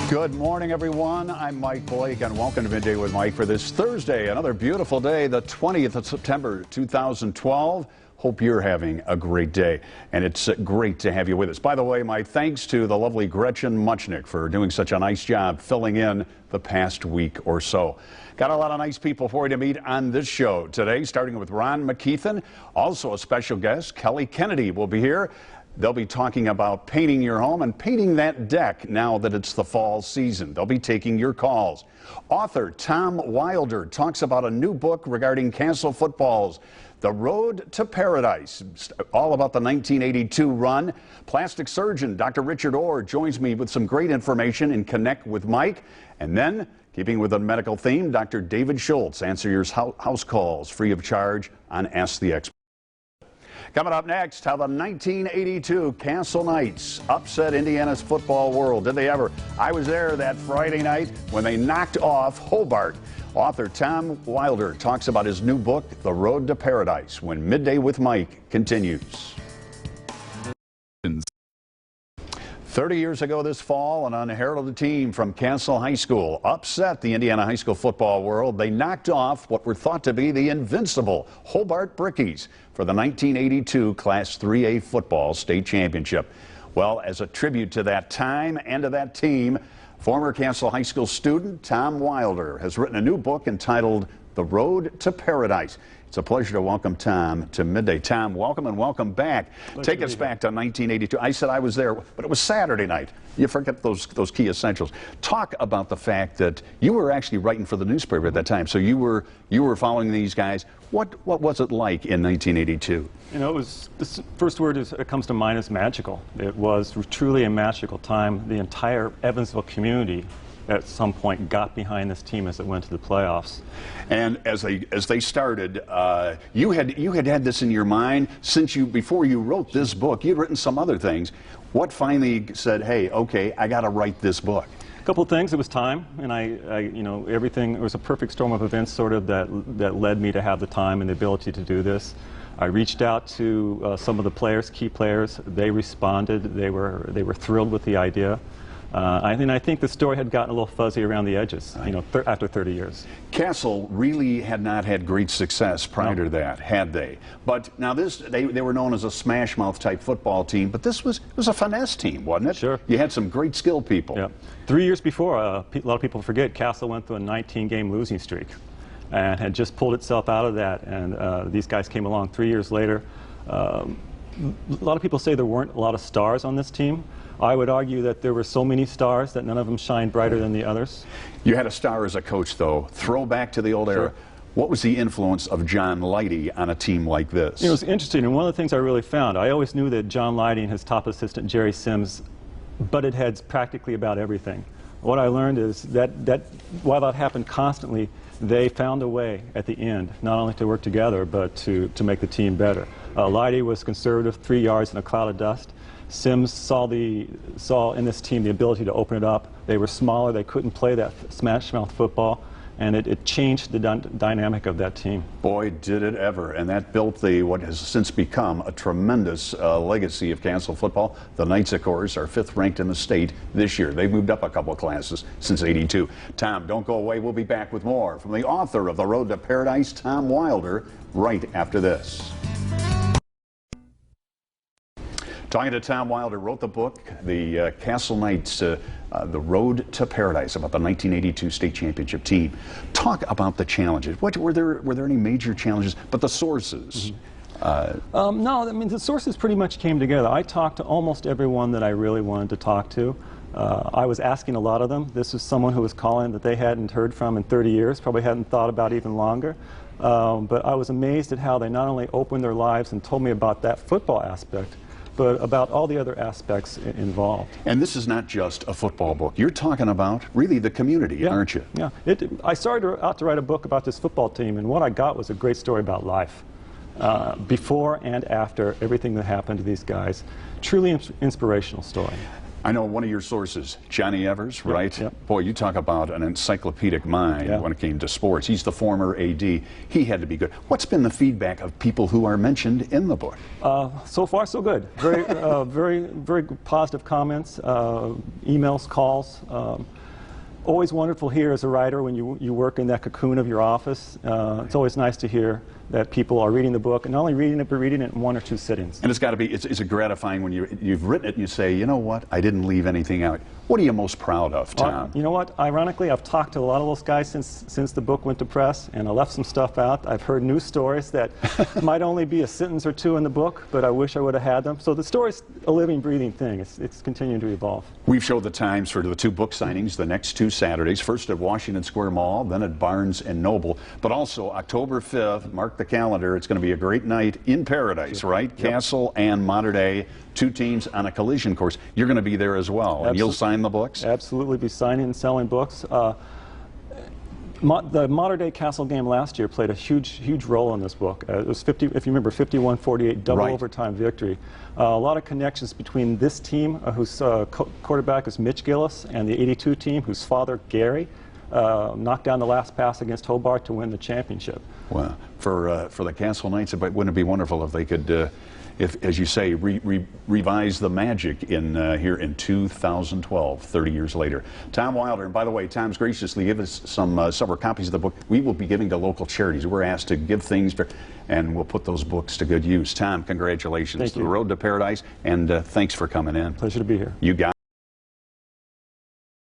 Good morning, everyone. I'm Mike Blake, and welcome to Midday with Mike for this Thursday. Another beautiful day, the 20th of September, 2012. Hope you're having a great day, and it's great to have you with us. By the way, my thanks to the lovely Gretchen Muchnick for doing such a nice job filling in the past week or so. Got a lot of nice people for you to meet on this show today, starting with Ron McKeithen. Also a special guest, Kelly Kennedy, will be here. They'll be talking about painting your home and painting that deck now that it's the fall season. They'll be taking your calls. Author Thom Wilder talks about a new book regarding Castle footballs, The Road to Paradise, all about the 1982 run. Plastic surgeon Dr. Richard Orr joins me with some great information in Connect with Mike. And then, keeping with the medical theme, Dr. David Schultz answers your house calls free of charge on Ask the Expert. Coming up next, how the 1982 Castle Knights upset Indiana's football world. Did they ever? I was there that Friday night when they knocked off Hobart. Author Thom Wilder talks about his new book, The Road to Paradise, when Midday with Mike continues. 30 years ago this fall, an unheralded team from Castle High School upset the Indiana high school football world. They knocked off what were thought to be the invincible Hobart Brickies for the 1982 Class 3A football state championship. Well, as a tribute to that time and to that team, former Castle High School student Thom Wilder has written a new book entitled The Road to Paradise. It's a pleasure to welcome Thom to Midday. Thom, welcome and welcome back. Take us back to 1982. I said I was there, but it was Saturday night. You forget those key essentials. Talk about the fact that you were actually writing for the newspaper at that time, so you were following these guys. What was it like in 1982? You know, this first word that comes to mind is magical. It was truly a magical time. The entire Evansville community at some point got behind this team as it went to the playoffs. And as they started, you had this in your mind since before you wrote this book. You'd written some other things. What finally said, hey, okay, I got to write this book? A couple of things. It was time, and you know, everything. It was a perfect storm of events, sort of, that led me to have the time and the ability to do this. I reached out to some of the players, key players. They responded. They were thrilled with the idea. I think the story had gotten a little fuzzy around the edges, you know, after 30 years. Castle really had not had great success prior to that, had they? But now they were known as a smash mouth type football team, but it was a finesse team, wasn't it? Sure. You had some great skilled people. Yeah. 3 years before, a lot of people forget, Castle went through a 19-game losing streak and had just pulled itself out of that, and these guys came along 3 years later. A lot of people say there weren't a lot of stars on this team. I would argue that there were so many stars that none of them shined brighter than the others. You had a star as a coach, though. Throwback to the old era. What was the influence of John Lighty on a team like this? It was interesting, and one of the things I really found, I always knew that John Lighty and his top assistant, Jerry Sims, butted heads practically about everything. What I learned is that while that happened constantly, they found a way at the end, not only to work together, but to make the team better. Lighty was conservative, 3 yards in a cloud of dust. Sims saw in this team the ability to open it up. They were smaller, they couldn't play that smash mouth football, and it changed the dynamic of that team. Boy, did it ever. And that built what has since become a tremendous legacy of Castle football. The Knights, of course, are 5th ranked in the state this year. They've moved up a couple of classes since '82. Thom, don't go away. We'll be back with more from the author of The Road to Paradise, Thom Wilder, right after this. Talking to Thom Wilder, wrote the book, the Castle Knights, The Road to Paradise, about the 1982 state championship team. Talk about the challenges. Were there any major challenges? But the sources. No, I mean, the sources pretty much came together. I talked to almost everyone that I really wanted to talk to. I was asking a lot of them. This was someone who was calling that they hadn't heard from in 30 years, probably hadn't thought about even longer. But I was amazed at how they not only opened their lives and told me about that football aspect, but about all the other aspects involved. And this is not just a football book. You're talking about really the community, aren't you? Yeah. I started out to write a book about this football team, and what I got was a great story about life. Before and after everything that happened to these guys. Truly inspirational story. I know one of your sources, Johnny Evers, right? Yep. Boy, you talk about an encyclopedic mind when it came to sports. He's the former AD. He had to be good. What's been the feedback of people who are mentioned in the book? So far, so good. Very, very positive comments, emails, calls. Always wonderful here as a writer when you work in that cocoon of your office. It's always nice to hear that people are reading the book, and not only reading it, but reading it in 1 or 2 sittings. And it's got to be, it's gratifying when you've written it and you say, you know what, I didn't leave anything out. What are you most proud of, Thom? You know what, ironically, I've talked to a lot of those guys since the book went to press, and I left some stuff out. I've heard news stories that might only be a sentence or 2 in the book, but I wish I would have had them. So the story's a living, breathing thing. It's continuing to evolve. We've showed the times for the 2 book signings the next 2 Saturdays, first at Washington Square Mall, then at Barnes & Noble, but also October 5th, mark the calendar, it's going to be a great night in Paradise, right? Yep. Castle and Mater Dei, 2 teams on a collision course. You're going to be there as well, and you'll sign the books? Absolutely, be signing and selling books. The Mater Dei Castle game last year played a huge role in this book. It was 50, if you remember, 51-48 double overtime victory. A lot of connections between this team, whose quarterback is Mitch Gillis, and the 82 team, whose father, Gary, knocked down the last pass against Hobart to win the championship. Well, for the Castle Knights, wouldn't it be wonderful if they could, as you say, revise the magic in here in 2012, 30 years later. Thom Wilder, and by the way, Thom's graciously given us several copies of the book. We will be giving to local charities. We're asked to give things, and we'll put those books to good use. Thom, congratulations. Thank you. The road to paradise, and thanks for coming in. Pleasure to be here. You got